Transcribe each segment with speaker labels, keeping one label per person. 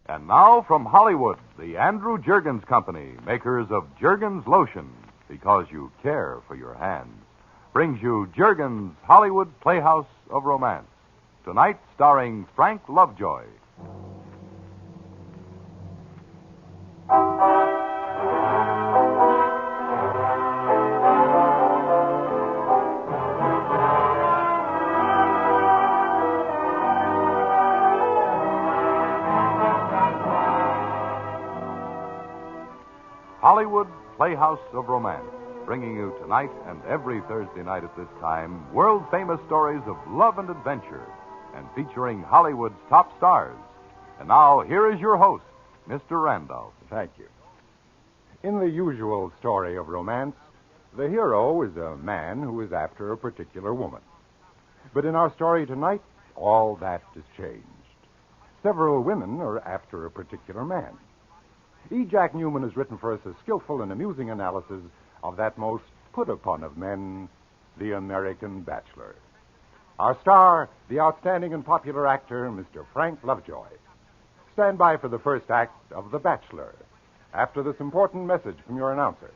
Speaker 1: And now from Hollywood, the Andrew Jergens Company, makers of Jergens Lotion, because you care for your hands, brings you Jergens Hollywood Playhouse of Romance. Tonight, starring Frank Lovejoy. Hollywood Playhouse of Romance, bringing you tonight and every Thursday night at this time world-famous stories of love and adventure, and featuring Hollywood's top stars. And now, here is your host, Mr. Randolph.
Speaker 2: Thank you. In the usual story of romance, the hero is a man who is after a particular woman. But in our story tonight, all that is changed. Several women are after a particular man. E. Jack Newman has written for us a skillful and amusing analysis of that most put-upon of men, the American Bachelor. Our star, the outstanding and popular actor, Mr. Frank Lovejoy. Stand by for the first act of The Bachelor, after this important message from your announcer.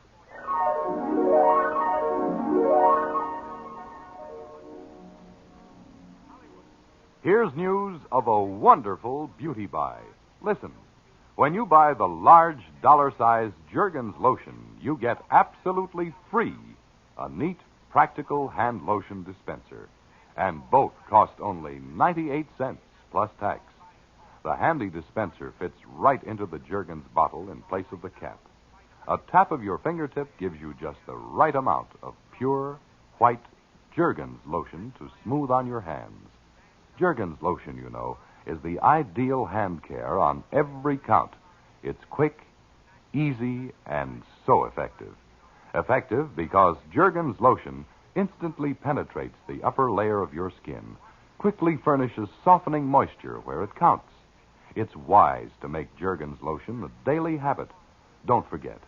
Speaker 1: Here's news of a wonderful beauty buy. Listen. When you buy the large dollar-sized Jergens lotion, you get absolutely free a neat, practical hand lotion dispenser. And both cost only 98 cents plus tax. The handy dispenser fits right into the Jergens bottle in place of the cap. A tap of your fingertip gives you just the right amount of pure, white Jergens lotion to smooth on your hands. Jergens lotion, you know, is the ideal hand care on every count. It's quick, easy, and so effective. Effective because Jergens lotion instantly penetrates the upper layer of your skin, quickly furnishes softening moisture where it counts. It's wise to make Jergens lotion a daily habit. Don't forget,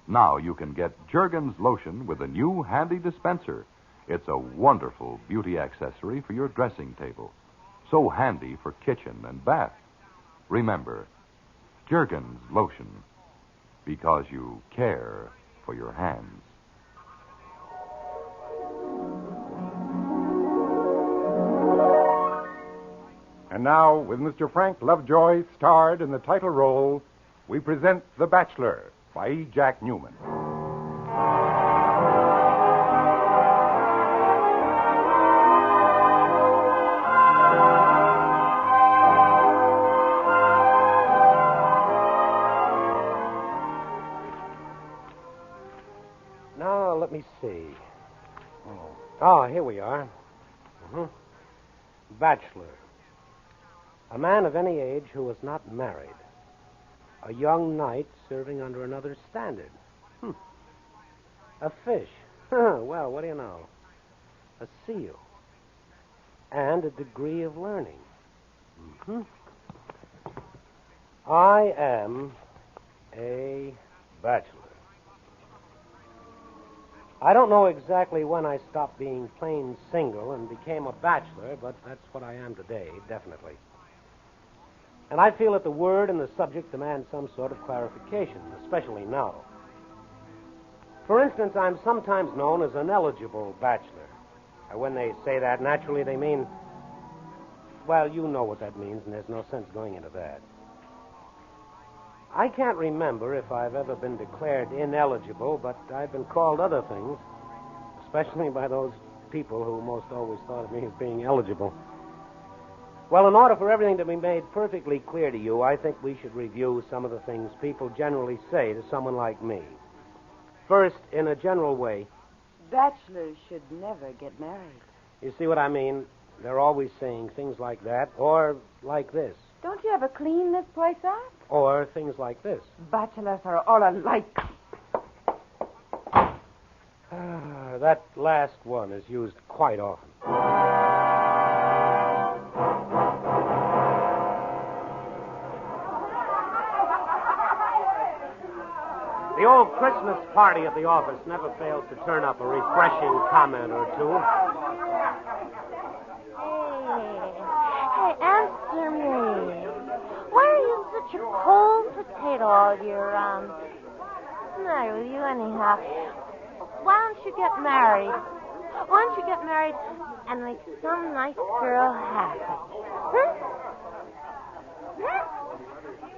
Speaker 1: now you can get Jergens lotion with a new handy dispenser. It's a wonderful beauty accessory for your dressing table. So handy for kitchen and bath. Remember, Jergens lotion, because you care for your hands.
Speaker 2: And now, with Mr. Frank Lovejoy starred in the title role, we present The Bachelor by E. Jack Newman.
Speaker 3: Let me see. Oh, here we are. Bachelor. A man of any age who is not married. A young knight serving under another's standard. A fish. Well, what do you know? A seal. And a degree of learning. I am a bachelor. I don't know exactly when I stopped being plain single and became a bachelor, but that's what I am today, definitely. And I feel that the word and the subject demand some sort of clarification, especially now. For instance, I'm sometimes known as an eligible bachelor. When they say that, naturally they mean, well, you know what that means, and there's no sense going into that. I can't remember if I've ever been declared ineligible, but I've been called other things, especially by those people who most always thought of me as being eligible. Well, in order for everything to be made perfectly clear to you, I think we should review some of the things people generally say to someone like me. First, in a general way,
Speaker 4: bachelors should never get married.
Speaker 3: You see what I mean? They're always saying things like that, or like this.
Speaker 4: Don't you ever clean this place up?
Speaker 3: Or things like this.
Speaker 4: Bachelors are all alike.
Speaker 3: That last one is used quite often. The old Christmas party at the office never fails to turn up a refreshing comment or two.
Speaker 5: Hey, answer me. Why are you such such a cold potato all year round. What's the matter with you, anyhow? Why don't you get married? Why don't you get married and make some nice girl happy? Huh?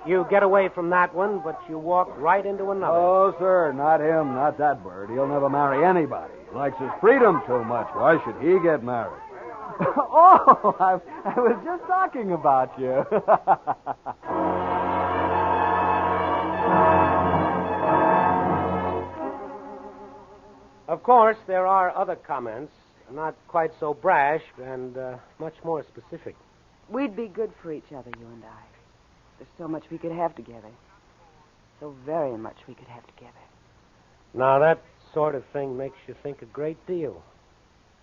Speaker 3: You get away from that one, but you walk right into another.
Speaker 6: Oh, sir, not him, not that bird. He'll never marry anybody. He likes his freedom too much. Why should he get married? Oh, I was just talking about you.
Speaker 3: Of course, there are other comments, not quite so brash and much more specific.
Speaker 4: We'd be good for each other, you and I. There's so much we could have together. So very much we could have together.
Speaker 3: Now, that sort of thing makes you think a great deal,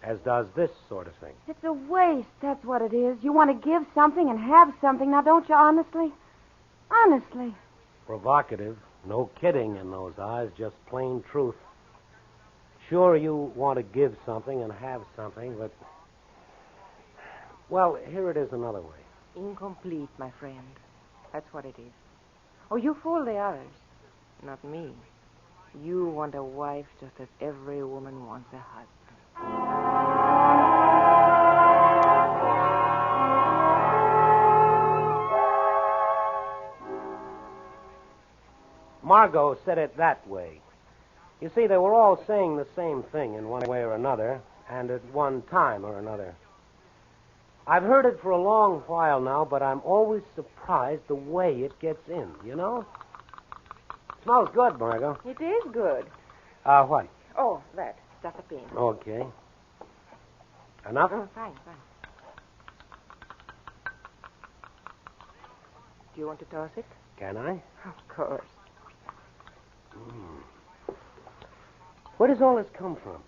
Speaker 3: as does this sort of thing.
Speaker 4: It's a waste, that's what it is. You want to give something and have something, now don't you, honestly? Honestly.
Speaker 3: Provocative. No kidding in those eyes, just plain truth. Sure, you want to give something and have something, but... Well, here it is another way.
Speaker 7: Incomplete, my friend. That's what it is. Oh, you fool the others. Not me. You want a wife just as every woman wants a husband.
Speaker 3: Margot said it that way. You see, they were all saying the same thing in one way or another, and at one time or another. I've heard it for a long while now, but I'm always surprised the way it gets in, you know? Smells good, Margot.
Speaker 7: It is good.
Speaker 3: What?
Speaker 7: Oh, that. Just a pin.
Speaker 3: Okay. Enough?
Speaker 7: Oh, fine. Do you want to toss it?
Speaker 3: Can I?
Speaker 7: Of course.
Speaker 3: Where does all this come from?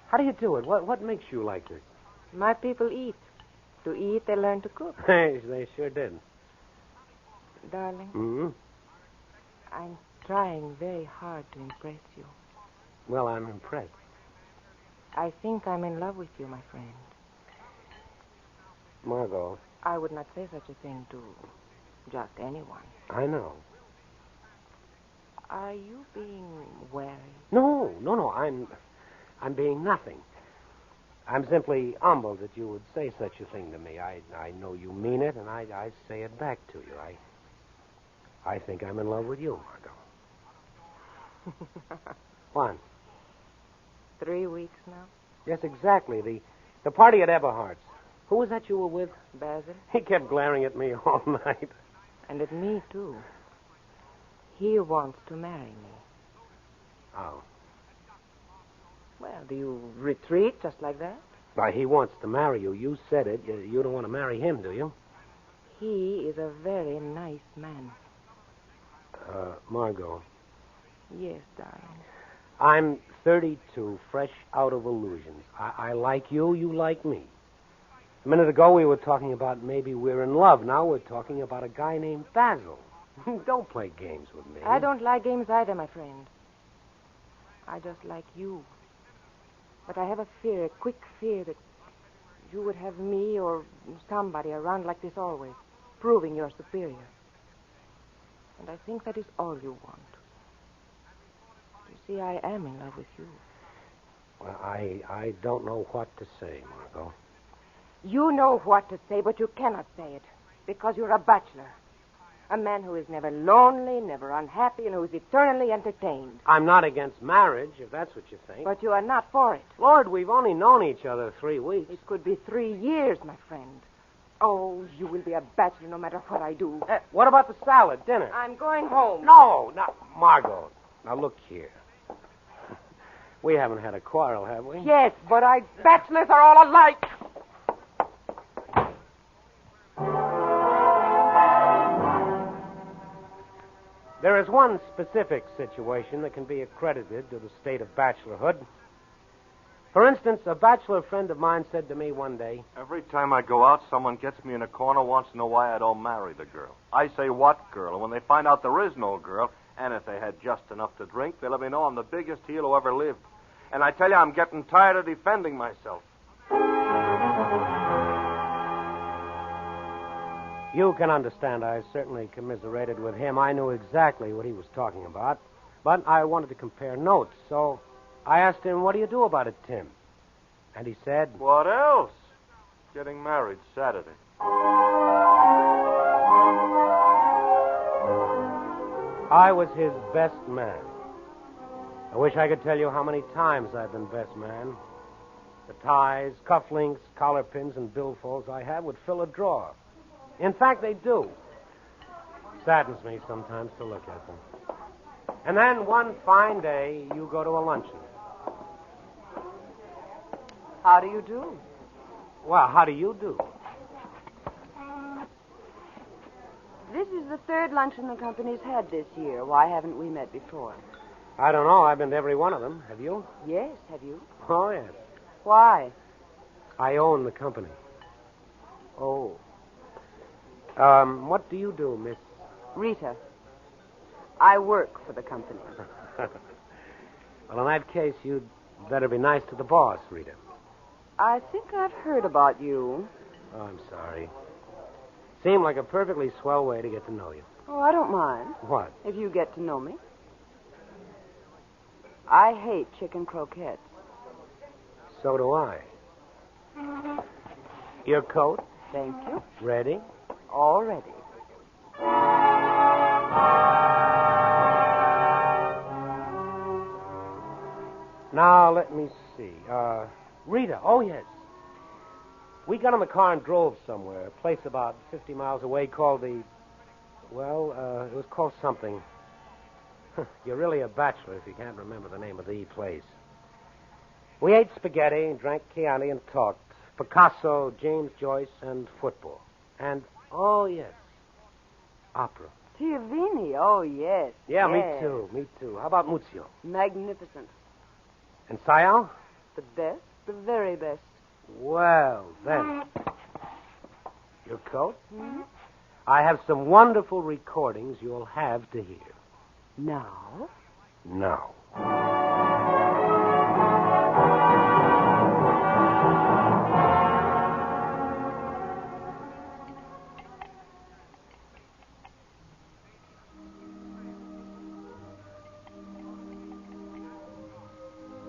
Speaker 3: How do you do it? What makes you like this?
Speaker 7: My people eat. To eat, they learn to cook.
Speaker 3: They sure did.
Speaker 7: Darling,
Speaker 3: Mm-hmm.
Speaker 7: I'm trying very hard to impress you.
Speaker 3: Well, I'm impressed.
Speaker 7: I think I'm in love with you, my friend.
Speaker 3: Margot.
Speaker 7: I would not say such a thing to just anyone.
Speaker 3: I know.
Speaker 7: Are you being wary?
Speaker 3: No. I'm being nothing. I'm simply humbled that you would say such a thing to me. I know you mean it, and I say it back to you. I think I'm in love with you, Margot. What?
Speaker 7: 3 weeks now?
Speaker 3: Yes, exactly. The party at Eberhardt's. Who was that you were with?
Speaker 7: Basil?
Speaker 3: He kept glaring at me all night.
Speaker 7: And at me, too. He wants to marry me.
Speaker 3: Oh.
Speaker 7: Well, do you retreat just like that?
Speaker 3: Why, he wants to marry you. You said it. You don't want to marry him, do you?
Speaker 7: He is a very nice man.
Speaker 3: Margot.
Speaker 7: Yes, darling.
Speaker 3: I'm 32, fresh out of illusions. I like you, you like me. A minute ago, we were talking about maybe we're in love. Now we're talking about a guy named Basil. Don't play games with me.
Speaker 7: I don't like games either, my friend. I just like you. But I have a fear, a quick fear that you would have me or somebody around like this always, proving you're superior. And I think that is all you want. You see, I am in love with you.
Speaker 3: Well, I don't know what to say, Margot.
Speaker 7: You know what to say, but you cannot say it. Because you're a bachelor. A man who is never lonely, never unhappy, and who is eternally entertained.
Speaker 3: I'm not against marriage, if that's what you think.
Speaker 7: But you are not for it.
Speaker 3: Lord, we've only known each other 3 weeks.
Speaker 7: It could be 3 years, my friend. Oh, you will be a bachelor no matter what I do.
Speaker 3: What about the salad, dinner?
Speaker 7: I'm going home.
Speaker 3: No, Margot. Now, look here. We haven't had a quarrel, have we?
Speaker 7: Yes, but bachelors are all alike.
Speaker 3: There is one specific situation that can be accredited to the state of bachelorhood. For instance, a bachelor friend of mine said to me one day,
Speaker 8: every time I go out, someone gets me in a corner, wants to know why I don't marry the girl. I say, what girl? And when they find out there is no girl, and if they had just enough to drink, they let me know I'm the biggest heel who ever lived. And I tell you, I'm getting tired of defending myself.
Speaker 3: You can understand I certainly commiserated with him. I knew exactly what he was talking about. But I wanted to compare notes, so I asked him, what do you do about it, Tim? And he said...
Speaker 8: What else? Getting married Saturday.
Speaker 3: I was his best man. I wish I could tell you how many times I've been best man. The ties, cufflinks, collar pins, and billfolds I have would fill a drawer. In fact, they do. Saddens me sometimes to look at them. And then one fine day, you go to a luncheon.
Speaker 4: How do you do?
Speaker 3: Well, how do you do?
Speaker 4: This is the third luncheon the company's had this year. Why haven't we met before?
Speaker 3: I don't know. I've been to every one of them. Have you?
Speaker 4: Yes, have you?
Speaker 3: Oh, yes.
Speaker 4: Why?
Speaker 3: I own the company.
Speaker 4: Oh.
Speaker 3: What do you do, Miss?
Speaker 4: Rita. I work for the company.
Speaker 3: Well, in that case, you'd better be nice to the boss, Rita.
Speaker 4: I think I've heard about you.
Speaker 3: Oh, I'm sorry. Seemed like a perfectly swell way to get to know you.
Speaker 4: Oh, I don't mind.
Speaker 3: What?
Speaker 4: If you get to know me. I hate chicken croquettes.
Speaker 3: So do I. Your coat?
Speaker 4: Thank you.
Speaker 3: Ready?
Speaker 4: All ready.
Speaker 3: Now, let me see. Rita, oh, yes. We got in the car and drove somewhere, a place about 50 miles away called the... Well, it was called something. You're really a bachelor if you can't remember the name of the place. We ate spaghetti, drank Chianti, and talked. Picasso, James Joyce, and football. And, oh, yes, opera.
Speaker 4: Tiavini, oh, yes.
Speaker 3: Yeah,
Speaker 4: yes.
Speaker 3: me too. How about Muzio?
Speaker 4: Magnificent.
Speaker 3: And Sayal?
Speaker 4: The best, the very best.
Speaker 3: Well, then. Your coat?
Speaker 4: Hmm?
Speaker 3: I have some wonderful recordings you'll have to hear.
Speaker 4: Now?
Speaker 3: Now.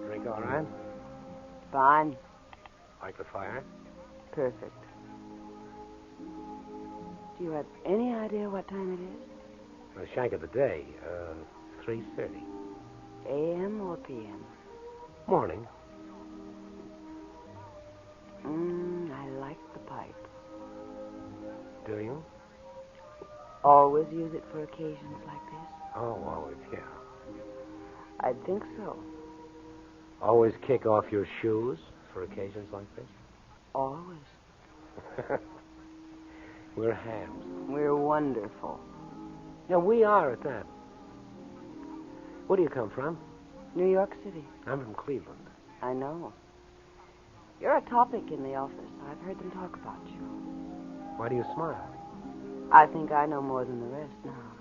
Speaker 3: Drink all right?
Speaker 4: Fine.
Speaker 3: Like the fire?
Speaker 4: Perfect. Do you have any idea what time it is?
Speaker 3: The shank of the day, 3:30.
Speaker 4: A.M. or P.M.?
Speaker 3: Morning.
Speaker 4: I like the pipe.
Speaker 3: Do you?
Speaker 4: Always use it for occasions like this?
Speaker 3: Oh, always, yeah.
Speaker 4: I'd think so.
Speaker 3: Always kick off your shoes for occasions like this?
Speaker 4: Always.
Speaker 3: We're hams.
Speaker 4: We're wonderful.
Speaker 3: Yeah, we are at that. Where do you come from?
Speaker 4: New York City.
Speaker 3: I'm from Cleveland.
Speaker 4: I know. You're a topic in the office. I've heard them talk about you.
Speaker 3: Why do you smile?
Speaker 4: I think I know more than the rest now.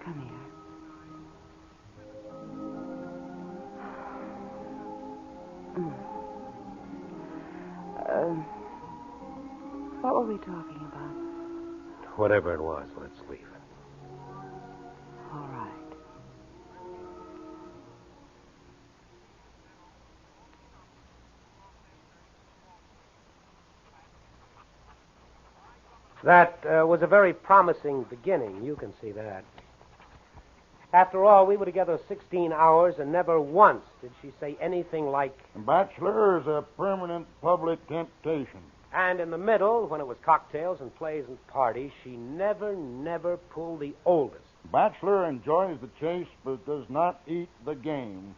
Speaker 4: Come here. What were we talking about?
Speaker 3: Whatever it was, let's leave it.
Speaker 4: All right.
Speaker 3: That was a very promising beginning. You can see that. After all, we were together 16 hours, and never once did she say anything like...
Speaker 9: Bachelor is a permanent public temptation.
Speaker 3: And in the middle, when it was cocktails and plays and parties, she never pulled the oldest.
Speaker 9: Bachelor enjoys the chase, but does not eat the game.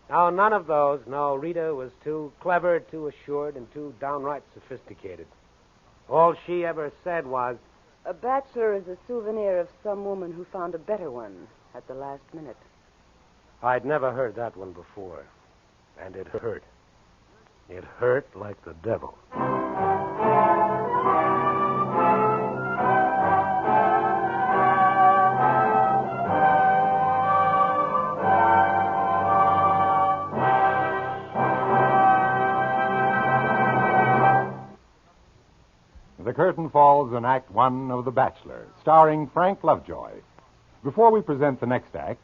Speaker 3: No, none of those. No, Rita was too clever, too assured, and too downright sophisticated. All she ever said was...
Speaker 4: A bachelor is a souvenir of some woman who found a better one at the last minute.
Speaker 3: I'd never heard that one before. And it hurt. It hurt like the devil.
Speaker 2: curtain falls on Act One of The Bachelor, starring Frank Lovejoy. Before we present the next act,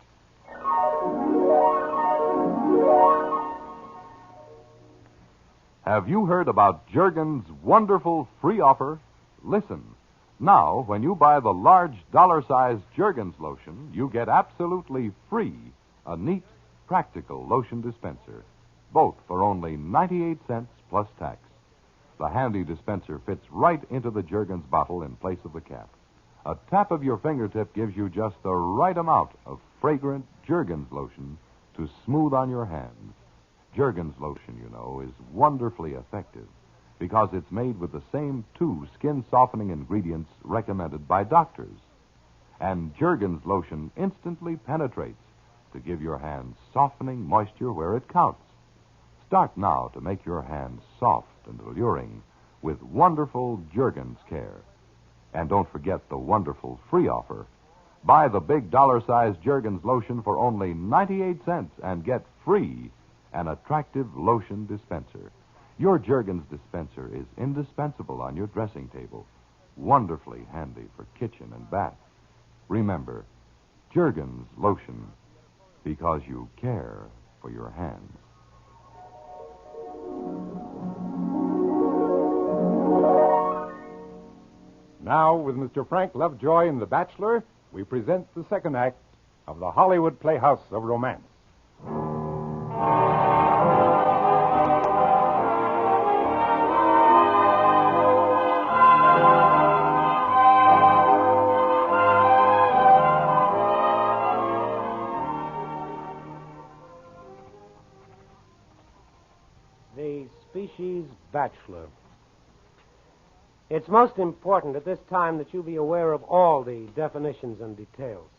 Speaker 1: have you heard about Jergens' wonderful free offer? Listen. Now, when you buy the large dollar-sized Jergens lotion, you get absolutely free a neat, practical lotion dispenser, both for only 98 cents plus tax. The handy dispenser fits right into the Jergens bottle in place of the cap. A tap of your fingertip gives you just the right amount of fragrant Jergens lotion to smooth on your hands. Jergens lotion, you know, is wonderfully effective because it's made with the same 2 skin-softening ingredients recommended by doctors. And Jergens lotion instantly penetrates to give your hands softening moisture where it counts. Start now to make your hands soft and alluring with wonderful Jergens care. And don't forget the wonderful free offer. Buy the big dollar-sized Jergens lotion for only 98 cents and get free an attractive lotion dispenser. Your Jergens dispenser is indispensable on your dressing table, wonderfully handy for kitchen and bath. Remember, Jergens lotion, because you care for your hands.
Speaker 2: now with Mr. Frank Lovejoy in The Bachelor, we present the second act of the Hollywood Playhouse of Romance.
Speaker 3: The species Bachelor. It's most important at this time that you be aware of all the definitions and details.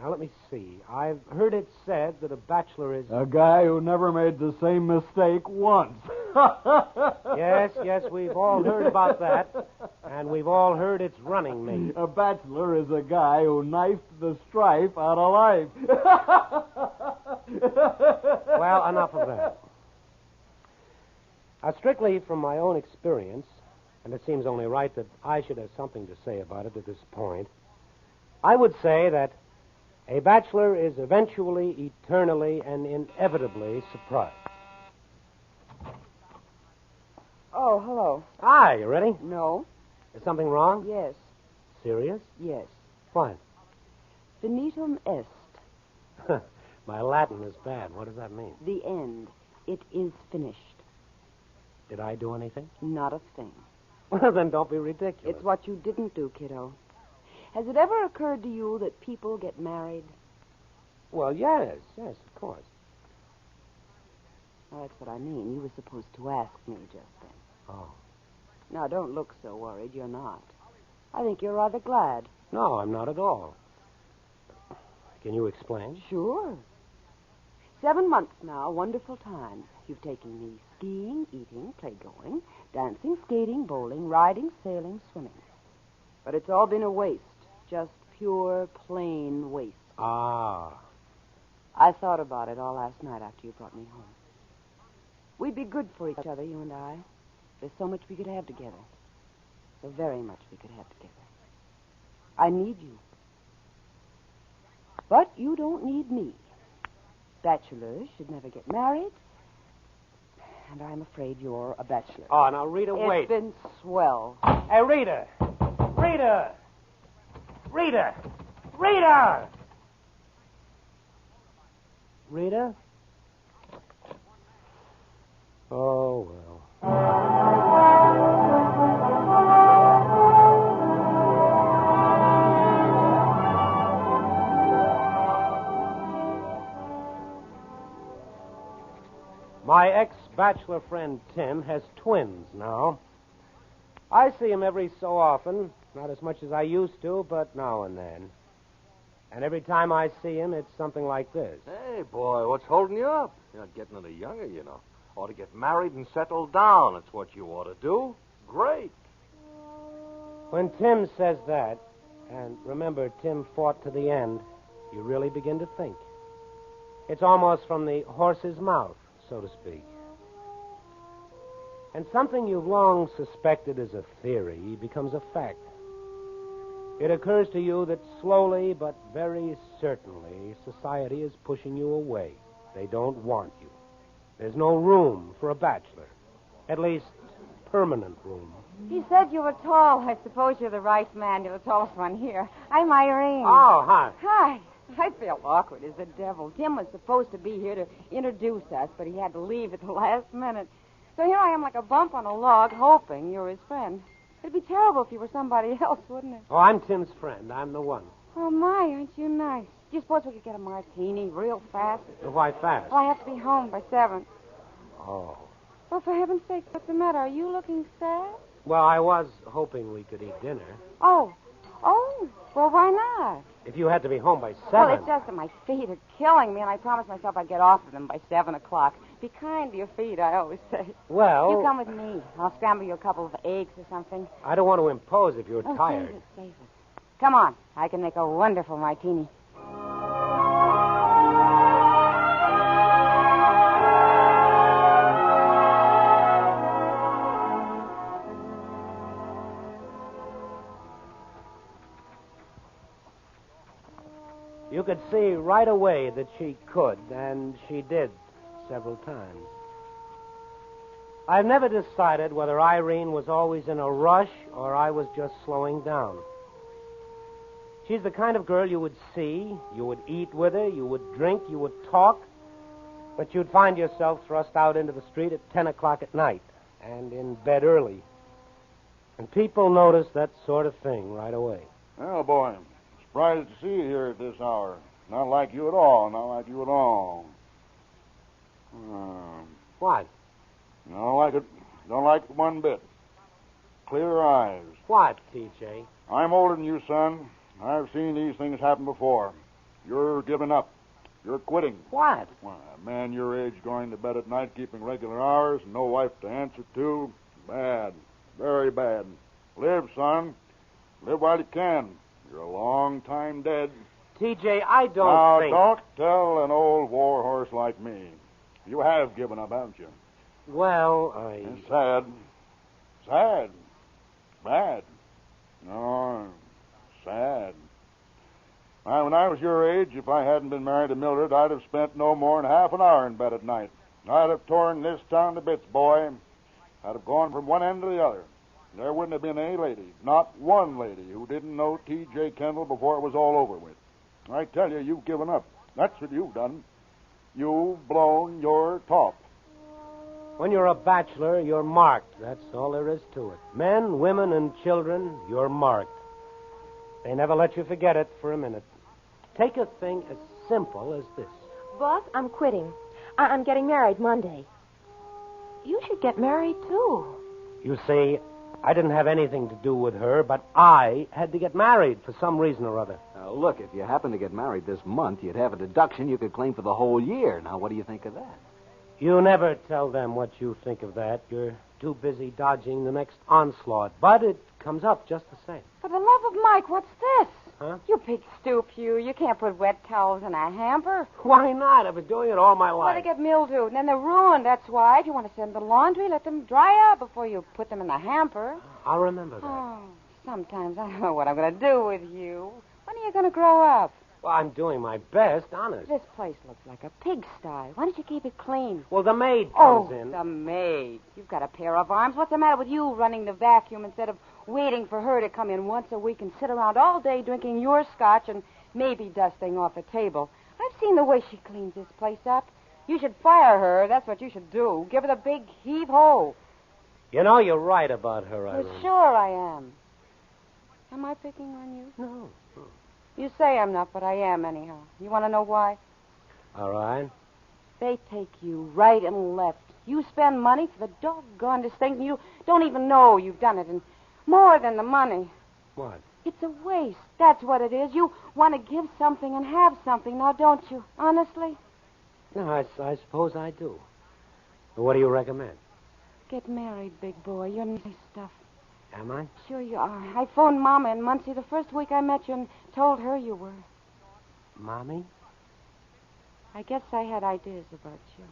Speaker 3: Now, let me see. I've heard it said that a bachelor is...
Speaker 6: a guy who never made the same mistake once.
Speaker 3: Yes, we've all heard about that. And we've all heard it's running mate.
Speaker 6: A bachelor is a guy who knifed the strife out of life.
Speaker 3: Well, enough of that. Strictly from my own experience, and it seems only right that I should have something to say about it at this point, I would say that a bachelor is eventually, eternally, and inevitably surprised.
Speaker 4: Oh, hello.
Speaker 3: Hi, you ready?
Speaker 4: No.
Speaker 3: Is something wrong?
Speaker 4: Yes.
Speaker 3: Serious?
Speaker 4: Yes.
Speaker 3: What?
Speaker 4: Finitum est.
Speaker 3: My Latin is bad. What does that mean?
Speaker 4: The end. It is finished.
Speaker 3: Did I do anything?
Speaker 4: Not a thing.
Speaker 3: Well, then don't be ridiculous.
Speaker 4: It's what you didn't do, kiddo. Has it ever occurred to you that people get married?
Speaker 3: Well, yes, of course.
Speaker 4: Well, that's what I mean. You were supposed to ask me just then.
Speaker 3: Oh.
Speaker 4: Now, don't look so worried. You're not. I think you're rather glad.
Speaker 3: No, I'm not at all. Can you explain?
Speaker 4: Sure. 7 months now, wonderful times. You've taken me skiing, eating, playgoing, dancing, skating, bowling, riding, sailing, swimming. But it's all been a waste. Just pure, plain waste.
Speaker 3: Ah.
Speaker 4: I thought about it all last night after you brought me home. We'd be good for each other, you and I. There's so much we could have together. So very much we could have together. I need you. But you don't need me. Bachelors should never get married. And I'm afraid you're a bachelor.
Speaker 3: Oh, now, Rita, wait.
Speaker 4: It's been swell.
Speaker 3: Hey, Rita! Rita! Rita! Rita! Rita? Oh, well. My ex-bachelor friend Tim has twins now. I see him every so often, not as much as I used to, but now and then. And every time I see him, it's something like this.
Speaker 8: Hey, boy, what's holding you up? You're not getting any younger, you know. Ought to get married and settle down. That's what you ought to do. Great.
Speaker 3: When Tim says that, and remember, Tim fought to the end, you really begin to think. It's almost from the horse's mouth, so to speak. And something you've long suspected as a theory becomes a fact. It occurs to you that slowly but very certainly society is pushing you away. They don't want you. There's no room for a bachelor. At least, permanent room.
Speaker 10: He said you were tall. I suppose you're the right man. You're the tallest one here. I'm Irene.
Speaker 3: Oh, hi.
Speaker 10: Hi. I feel awkward as the devil. Tim was supposed to be here to introduce us, but he had to leave at the last minute. So here I am like a bump on a log, hoping you're his friend. It'd be terrible if you were somebody else, wouldn't it?
Speaker 3: Oh, I'm Tim's friend. I'm the one.
Speaker 10: Oh, my, aren't you nice? Do you suppose we could get a martini real fast?
Speaker 3: Why fast?
Speaker 10: Well, I have to be home by 7.
Speaker 3: Oh.
Speaker 10: Well, for heaven's sake, what's the matter? Are you looking sad?
Speaker 3: Well, I was hoping we could eat dinner.
Speaker 10: Oh, well, why not?
Speaker 3: If you had to be home by 7.
Speaker 10: Well, it's just that my feet are killing me, and I promised myself I'd get off of them by 7 o'clock. Be kind to your feet, I always say.
Speaker 3: Well...
Speaker 10: You come with me. I'll scramble you a couple of eggs or something.
Speaker 3: I don't want to impose if you're tired.
Speaker 10: Save it. Come on. I can make a wonderful martini.
Speaker 3: You could see right away that she could, and she did several times. I've never decided whether Irene was always in a rush or I was just slowing down. She's the kind of girl you would see, you would eat with her, you would drink, you would talk, but you'd find yourself thrust out into the street at 10 o'clock at night and in bed early. And people notice that sort of thing right away.
Speaker 9: Well, boy, surprised to see you here at this hour. Not like you at all, not like you at all.
Speaker 3: What?
Speaker 9: Don't like it. Don't like it one bit. Clear eyes.
Speaker 3: What, TJ?
Speaker 9: I'm older than you, son. I've seen these things happen before. You're giving up. You're quitting.
Speaker 3: What?
Speaker 9: Why, a man your age going to bed at night, keeping regular hours, no wife to answer to. Bad. Very bad. Live, son. Live while you can. You're a long time dead.
Speaker 3: TJ, I don't think...
Speaker 9: Now, don't tell an old war horse like me. You have given up, haven't you?
Speaker 3: Well,
Speaker 9: It's sad. Sad. Bad. No, sad. When I was your age, if I hadn't been married to Mildred, I'd have spent no more than half an hour in bed at night. I'd have torn this town to bits, boy. I'd have gone from one end to the other. There wouldn't have been any lady, not one lady, who didn't know T.J. Kendall before it was all over with. I tell you, you've given up. That's what you've done. You've blown your top.
Speaker 3: When you're a bachelor, you're marked. That's all there is to it. Men, women, and children, you're marked. They never let you forget it for a minute. Take a thing as simple as this.
Speaker 7: Boss, I'm quitting. I'm getting married Monday. You should get married, too.
Speaker 3: You see, I didn't have anything to do with her, but I had to get married for some reason or other.
Speaker 11: Look, if you happen to get married this month, you'd have a deduction you could claim for the whole year. Now, what do you think of that?
Speaker 3: You never tell them what you think of that. You're too busy dodging the next onslaught. But it comes up just the same.
Speaker 10: For the love of Mike, what's this?
Speaker 3: Huh?
Speaker 10: You big stoop, you. You can't put wet towels in a hamper.
Speaker 3: Why not? I've been doing it all my
Speaker 10: Well,
Speaker 3: life.
Speaker 10: they get mildewed, and then they're ruined, that's why. If you want to send the laundry, let them dry out before you put them in the hamper.
Speaker 3: I'll remember that.
Speaker 10: Oh, sometimes I don't know what I'm going to do with you. When are you going to grow up?
Speaker 3: Well, I'm doing my best, honest.
Speaker 10: This place looks like a pigsty. Why don't you keep it clean?
Speaker 3: Well, the maid comes in.
Speaker 10: The maid. You've got a pair of arms. What's the matter with you running the vacuum instead of waiting for her to come in once a week and sit around all day drinking your scotch and maybe dusting off a table? I've seen the way she cleans this place up. You should fire her. That's what you should do. Give her the big heave-ho.
Speaker 3: You know, you're right about her, Irene.
Speaker 10: Well, sure I am. Am I picking on you?
Speaker 3: No.
Speaker 10: You say I'm not, but I am anyhow. You want to know why?
Speaker 3: All right.
Speaker 10: They take you right and left. You spend money for the doggonedest things, and you don't even know you've done it. And more than the money.
Speaker 3: What?
Speaker 10: It's a waste. That's what it is. You want to give something and have something, now don't you? Honestly?
Speaker 3: No, I suppose I do. Well, what do you recommend?
Speaker 10: Get married, big boy. You're nice stuff.
Speaker 3: Am I?
Speaker 10: Sure you are. I phoned Mama in Muncie the first week I met you and told her you were.
Speaker 3: Mommy?
Speaker 10: I guess I had ideas about you.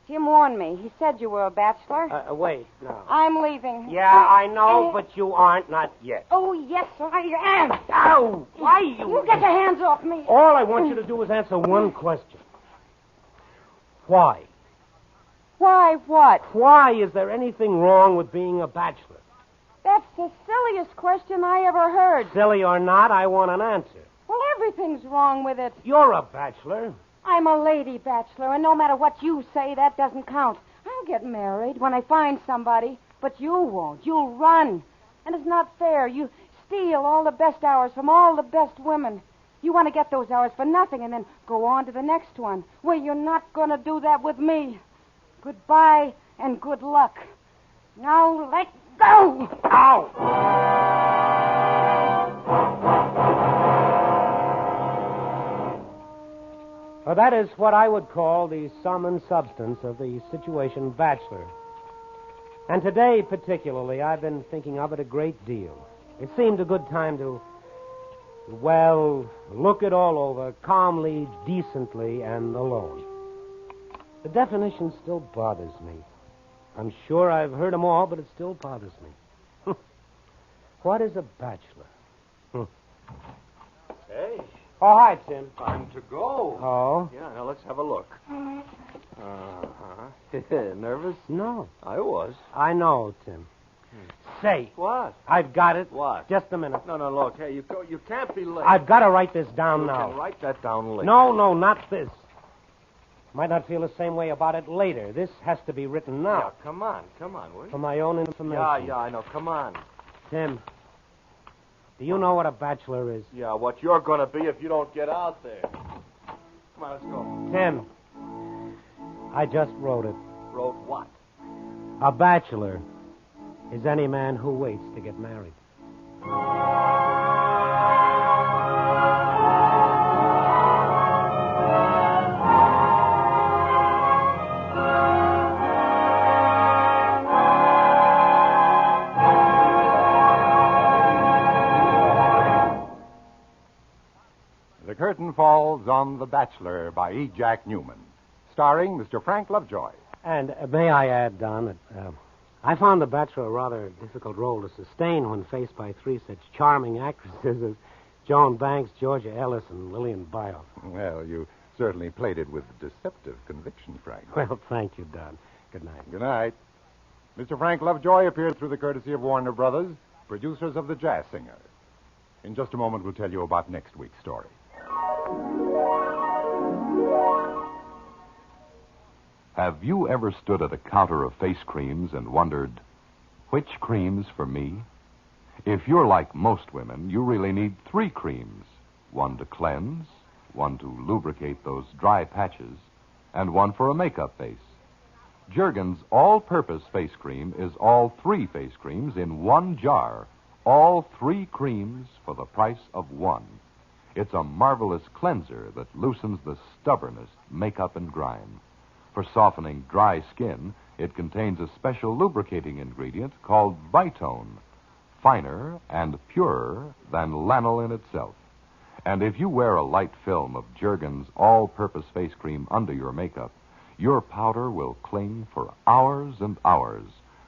Speaker 10: Jim warned me. He said you were a bachelor.
Speaker 3: Wait, no.
Speaker 10: I'm leaving.
Speaker 3: Yeah, I know, but you aren't, not yet.
Speaker 10: Oh, yes, I am.
Speaker 3: Ow! Why
Speaker 10: You get your hands off me.
Speaker 3: All I want you to do is answer one question. Why?
Speaker 10: Why what?
Speaker 3: Why is there anything wrong with being a bachelor?
Speaker 10: That's the silliest question I ever heard.
Speaker 3: Silly or not, I want an answer.
Speaker 10: Well, everything's wrong with it.
Speaker 3: You're a bachelor.
Speaker 10: I'm a lady bachelor, and no matter what you say, that doesn't count. I'll get married when I find somebody, but you won't. You'll run. And it's not fair. You steal all the best hours from all the best women. You want to get those hours for nothing and then go on to the next one. Well, you're not going to do that with me. Goodbye and good luck. Now let go.
Speaker 3: Ow! Well, that is what I would call the sum and substance of the situation bachelor. And today, particularly, I've been thinking of it a great deal. It seemed a good time to, well, look it all over calmly, decently, and alone. The definition still bothers me. I'm sure I've heard them all, but it still bothers me. What is a bachelor?
Speaker 8: Hey.
Speaker 3: Oh, hi, Tim.
Speaker 8: Time to go.
Speaker 3: Oh?
Speaker 8: Yeah, now let's have a look. Nervous?
Speaker 3: No.
Speaker 8: I was.
Speaker 3: I know, Tim. Say.
Speaker 8: What?
Speaker 3: I've got it.
Speaker 8: What?
Speaker 3: Just a minute.
Speaker 8: No, look. Hey, you can't be late.
Speaker 3: I've got to write this down now.
Speaker 8: You can write that down later.
Speaker 3: No, not this. Might not feel the same way about it later. This has to be written now.
Speaker 8: Yeah, come on, will you?
Speaker 3: For my own information.
Speaker 8: Yeah, I know. Come on.
Speaker 3: Tim, do you know what a bachelor is?
Speaker 8: Yeah, what you're going to be if you don't get out there. Come on, let's go.
Speaker 3: Tim, I just wrote it.
Speaker 8: Wrote what?
Speaker 3: A bachelor is any man who waits to get married.
Speaker 2: The curtain falls on The Bachelor by E. Jack Newman, starring Mr. Frank Lovejoy.
Speaker 3: And may I add, Don, that I found The Bachelor a rather difficult role to sustain when faced by three such charming actresses as Joan Banks, Georgia Ellis, and Lillian Biles.
Speaker 2: Well, you certainly played it with deceptive conviction, Frank.
Speaker 3: Well, thank you, Don. Good night.
Speaker 2: Good night. Mr. Frank Lovejoy appeared through the courtesy of Warner Brothers, producers of The Jazz Singer. In just a moment, we'll tell you about next week's story.
Speaker 1: Have you ever stood at a counter of face creams and wondered, which cream's for me? If you're like most women, you really need 3 creams. One to cleanse, one to lubricate those dry patches, and one for a makeup base. Jergens all-purpose face cream is all 3 face creams in one jar. All 3 creams for the price of one. It's a marvelous cleanser that loosens the stubbornest makeup and grime. For softening dry skin, it contains a special lubricating ingredient called Vitone, finer and purer than lanolin itself. And if you wear a light film of Jergens all-purpose face cream under your makeup, your powder will cling for hours and hours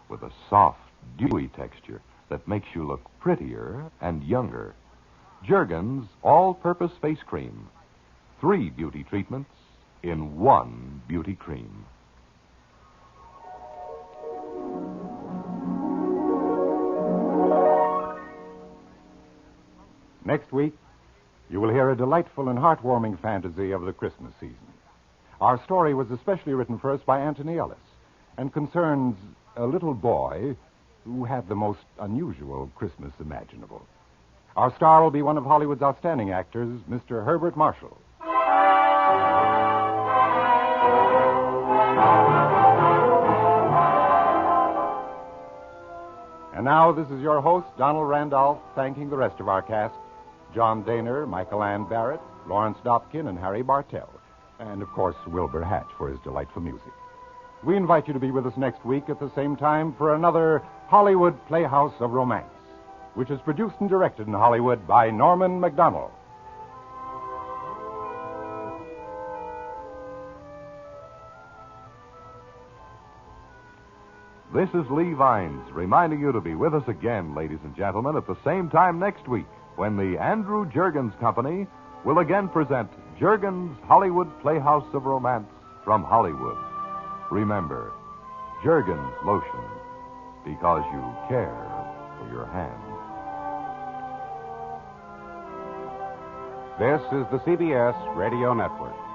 Speaker 1: with a soft, dewy texture that makes you look prettier and younger. Jergens all-purpose face cream. 3 beauty treatments in 1 beauty cream.
Speaker 2: Next week, you will hear a delightful and heartwarming fantasy of the Christmas season. Our story was especially written for us by Anthony Ellis and concerns a little boy who had the most unusual Christmas imaginable. Our star will be one of Hollywood's outstanding actors, Mr. Herbert Marshall. And now, this is your host, Donald Randolph, thanking the rest of our cast, John Daner, Michael Ann Barrett, Lawrence Dobkin, and Harry Bartell, and, of course, Wilbur Hatch for his delightful music. We invite you to be with us next week at the same time for another Hollywood Playhouse of Romance, which is produced and directed in Hollywood by Norman MacDonald.
Speaker 1: This is Lee Vines reminding you to be with us again, ladies and gentlemen, at the same time next week when the Andrew Juergens Company will again present Juergens' Hollywood Playhouse of Romance from Hollywood. Remember, Juergens Lotion, because you care for your hands.
Speaker 12: This is the CBS Radio Network.